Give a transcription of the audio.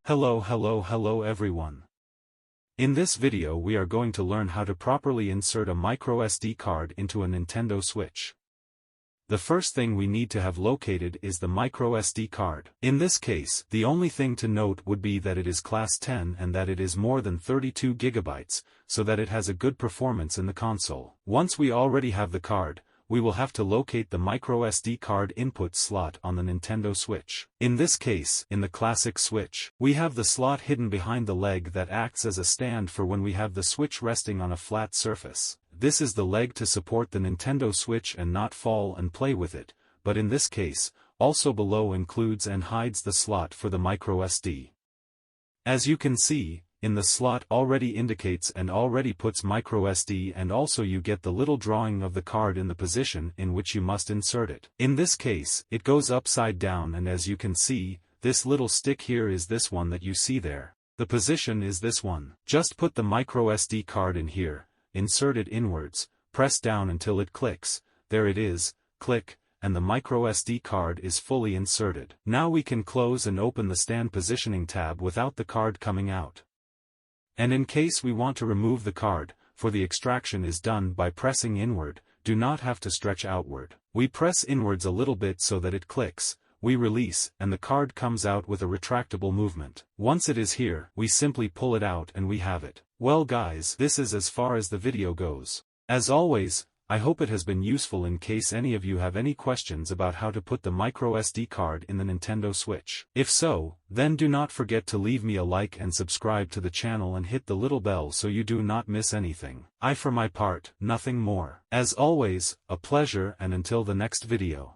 Hello everyone. In this video we are going to learn how to properly insert a microSD card into a Nintendo Switch. The first thing we need to have located is the microSD card. In this case, the only thing to note would be that it is class 10 and that it is more than 32 GB, so that it has a good performance in the console. Once we already have the card, we will have to locate the microSD card input slot on the Nintendo Switch. In this case, in the classic Switch, we have the slot hidden behind the leg that acts as a stand for when we have the Switch resting on a flat surface. This is the leg to support the Nintendo Switch and not fall and play with it, but in this case, also below includes and hides the slot for the microSD. As you can see, in the slot already indicates and already puts microSD, and also you get the little drawing of the card in the position in which you must insert it. In this case, it goes upside down, and as you can see, this little stick here is this one that you see there. The position is this one. Just put the microSD card in here, insert it inwards, press down until it clicks, there it is, click, and the microSD card is fully inserted. Now we can close and open the stand positioning tab without the card coming out. And in case we want to remove the card, for the extraction is done by pressing inward, do not have to stretch outward. We press inwards a little bit so that it clicks, we release, and the card comes out with a retractable movement. Once it is here, we simply pull it out and we have it. Well guys, this is as far as the video goes. As always, I hope it has been useful. In case any of you have any questions about how to put the microSD card in the Nintendo Switch. If so, then do not forget to leave me a like and subscribe to the channel and hit the little bell so you do not miss anything. For my part, nothing more. As always, a pleasure, and until the next video.